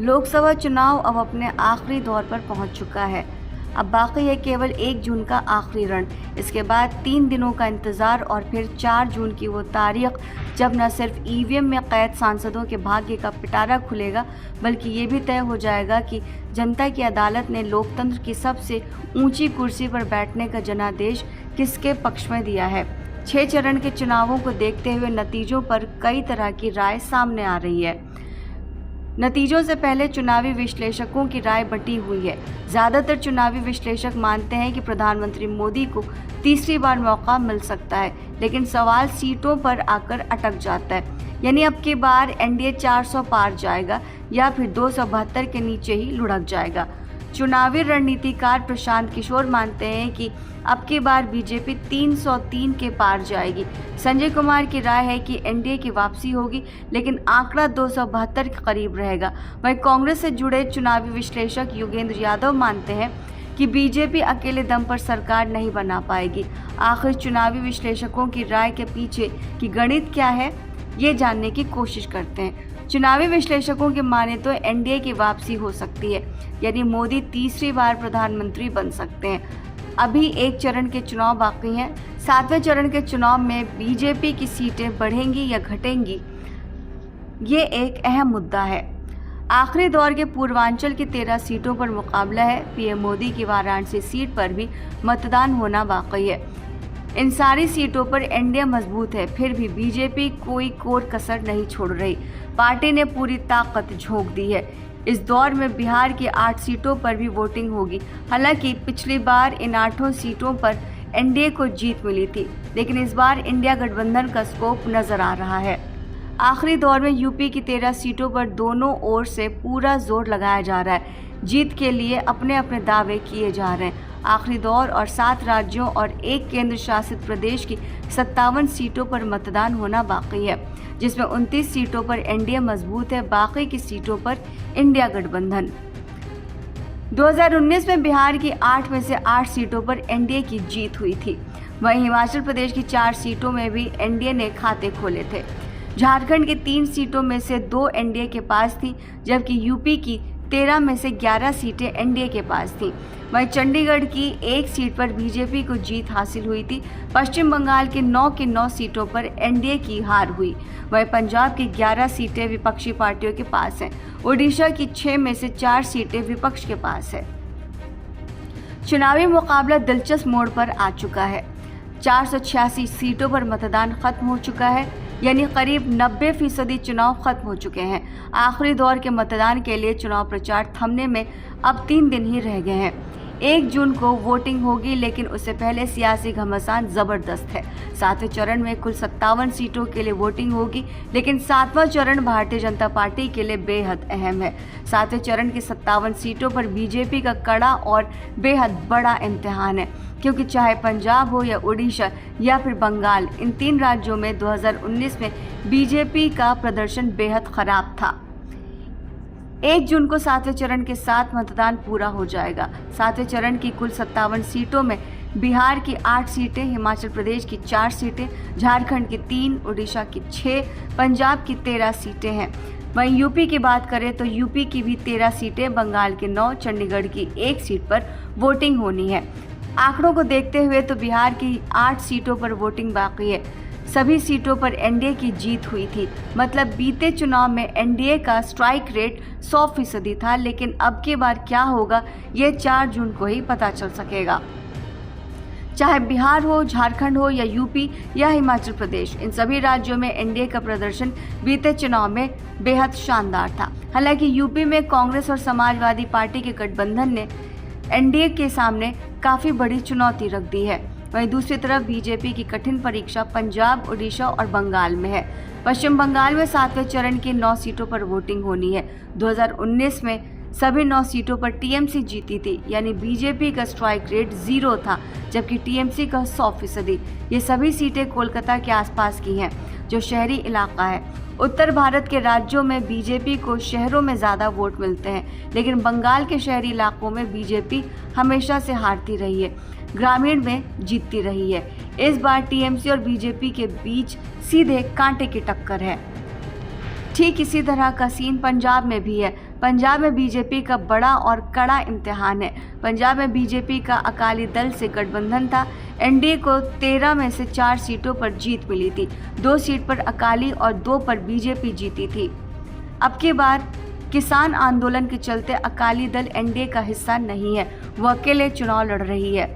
लोकसभा चुनाव अब अपने आखिरी दौर पर पहुंच चुका है। अब बाकी है केवल 1 जून का आखिरी रण। इसके बाद 3 दिनों का इंतजार और फिर 4 जून की वो तारीख जब न सिर्फ ईवीएम में कैद सांसदों के भाग्य का पिटारा खुलेगा, बल्कि ये भी तय हो जाएगा कि जनता की अदालत ने लोकतंत्र की सबसे ऊंची कुर्सी पर बैठने का जनादेश किसके पक्ष में दिया है। 6 चरण के चुनावों को देखते हुए नतीजों पर कई तरह की राय सामने आ रही है। नतीजों से पहले चुनावी विश्लेषकों की राय बंटी हुई है। ज़्यादातर चुनावी विश्लेषक मानते हैं कि प्रधानमंत्री मोदी को तीसरी बार मौका मिल सकता है, लेकिन सवाल सीटों पर आकर अटक जाता है। यानी अब की बार एनडीए 400 पार जाएगा या फिर 272 के नीचे ही लुढ़क जाएगा। चुनावी रणनीतिकार प्रशांत किशोर मानते हैं कि अब की बार बीजेपी 303 के पार जाएगी। संजय कुमार की राय है कि एनडीए की वापसी होगी, लेकिन आंकड़ा 272 के करीब रहेगा। वहीं कांग्रेस से जुड़े चुनावी विश्लेषक योगेंद्र यादव मानते हैं कि बीजेपी अकेले दम पर सरकार नहीं बना पाएगी। आखिर चुनावी विश्लेषकों की राय के पीछे की गणित क्या है, ये जानने की कोशिश करते हैं। चुनावी विश्लेषकों के माने तो एनडीए की वापसी हो सकती है, यानी मोदी तीसरी बार प्रधानमंत्री बन सकते हैं। अभी 1 चरण के चुनाव बाकी हैं। 7वें चरण के चुनाव में बीजेपी की सीटें बढ़ेंगी या घटेंगी, ये एक अहम मुद्दा है। आखिरी दौर के पूर्वांचल की 13 सीटों पर मुकाबला है। पीएम मोदी की वाराणसी सीट पर भी मतदान होना बाकी है। इन सारी सीटों पर एनडीए मजबूत है, फिर भी बीजेपी कोई कोर कसर नहीं छोड़ रही। पार्टी ने पूरी ताकत झोंक दी है। इस दौर में बिहार की 8 सीटों पर भी वोटिंग होगी। हालांकि पिछली बार इन 8 सीटों पर एनडीए को जीत मिली थी, लेकिन इस बार इंडिया गठबंधन का स्कोप नजर आ रहा है। आखिरी दौर में यूपी की 13 सीटों पर दोनों ओर से पूरा जोर लगाया जा रहा है। जीत के लिए अपने अपने दावे किए जा रहे हैं। आखिरी दौर और 7 राज्यों और 1 केंद्र शासित प्रदेश की 57 सीटों पर मतदान होना बाकी है, जिसमें 29 सीटों पर एनडीए मजबूत है, बाकी की सीटों पर इंडिया गठबंधन। 2019 में बिहार की 8 में से 8 सीटों पर एनडीए की जीत हुई थी। वहीं हिमाचल प्रदेश की 4 सीटों में भी एनडीए ने खाते खोले थे। झारखंड की 3 सीटों में से 2 एनडीए के पास थी, जबकि यूपी की 13 में से 11 सीटें एनडीए के पास थी। वहीं चंडीगढ़ की 1 सीट पर बीजेपी को जीत हासिल हुई थी। पश्चिम बंगाल की 9 सीटों पर एनडीए की हार हुई। वहीं पंजाब की 11 सीटें विपक्षी पार्टियों के पास हैं। ओडिशा की 6 में से 4 सीटें विपक्ष के पास है। चुनावी मुकाबला दिलचस्प मोड़ पर आ चुका है। 486 सीटों पर मतदान खत्म हो चुका है, यानी करीब 90% चुनाव खत्म हो चुके हैं। आखिरी दौर के मतदान के लिए चुनाव प्रचार थमने में अब 3 दिन ही रह गए हैं। 1 जून को वोटिंग होगी, लेकिन उससे पहले सियासी घमासान जबरदस्त है। 7वें चरण में कुल 57 सीटों के लिए वोटिंग होगी, लेकिन 7वां चरण भारतीय जनता पार्टी के लिए बेहद अहम है। 7वें चरण की 57 सीटों पर बीजेपी का कड़ा और बेहद बड़ा इम्तिहान है, क्योंकि चाहे पंजाब हो या उड़ीसा या फिर बंगाल, इन 3 राज्यों में 2019 में बीजेपी का प्रदर्शन बेहद खराब था। 1 जून को 7वें चरण के साथ मतदान पूरा हो जाएगा। 7वें चरण की कुल 57 सीटों में बिहार की 8 सीटें, हिमाचल प्रदेश की 4 सीटें, झारखंड की 3, उड़ीसा की 6, पंजाब की 13 सीटें हैं। वहीं यूपी की बात करें तो यूपी की भी 13 सीटें, बंगाल की 9, चंडीगढ़ की 1 सीट पर वोटिंग होनी है। आंकड़ों को देखते हुए तो बिहार की 8 सीटों पर वोटिंग बाकी है। सभी सीटों पर एनडीए की जीत हुई थी। मतलब बीते चुनाव में एनडीए का स्ट्राइक रेट 100% था, लेकिन अब की बार क्या होगा ये 4 जून को ही पता चल सकेगा। चाहे बिहार हो, झारखंड हो या यूपी या हिमाचल प्रदेश, इन सभी राज्यों में एनडीए का प्रदर्शन बीते चुनाव में बेहद शानदार था। हालांकि यूपी में कांग्रेस और समाजवादी पार्टी के गठबंधन ने एनडीए के सामने काफ़ी बड़ी चुनौती रख दी है। वहीं दूसरी तरफ बीजेपी की कठिन परीक्षा पंजाब, उड़ीसा और बंगाल में है। पश्चिम बंगाल में 7वें चरण की 9 सीटों पर वोटिंग होनी है। 2019 में सभी 9 सीटों पर टीएमसी जीती थी, यानी बीजेपी का स्ट्राइक रेट 0 था, जबकि टीएमसी का 100%। ये सभी सीटें कोलकाता के आसपास की हैं, जो शहरी इलाका है। उत्तर भारत के राज्यों में बीजेपी को शहरों में ज़्यादा वोट मिलते हैं, लेकिन बंगाल के शहरी इलाकों में बीजेपी हमेशा से हारती रही है, ग्रामीण में जीतती रही है। इस बार टीएमसी और बीजेपी के बीच सीधे कांटे की टक्कर है। ठीक इसी तरह का सीन पंजाब में भी है। पंजाब में बीजेपी का बड़ा और कड़ा इम्तिहान है। पंजाब में बीजेपी का अकाली दल से गठबंधन था। एनडीए को 13 में से 4 सीटों पर जीत मिली थी। 2 सीट पर अकाली और 2 पर बीजेपी जीती थी। अब की बार किसान आंदोलन के चलते अकाली दल एनडीए का हिस्सा नहीं है, वो अकेले चुनाव लड़ रही है।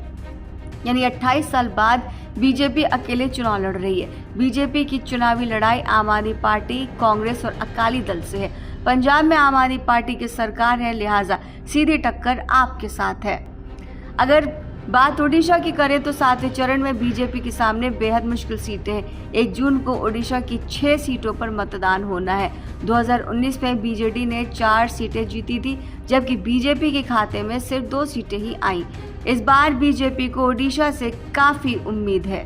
यानी 28 साल बाद बीजेपी अकेले चुनाव लड़ रही है। बीजेपी की चुनावी लड़ाई आम आदमी पार्टी, कांग्रेस और अकाली दल से है। पंजाब में आम आदमी पार्टी की सरकार है, लिहाजा सीधी टक्कर आपके साथ है। अगर बात ओडिशा की करें तो 7वें चरण में बीजेपी के सामने बेहद मुश्किल सीटें हैं। 1 जून को ओडिशा की 6 सीटों पर मतदान होना है। 2019 में बीजेडी ने 4 सीटें जीती थी, जबकि बीजेपी के खाते में सिर्फ 2 सीटें ही आईं। इस बार बीजेपी को ओडिशा से काफ़ी उम्मीद है।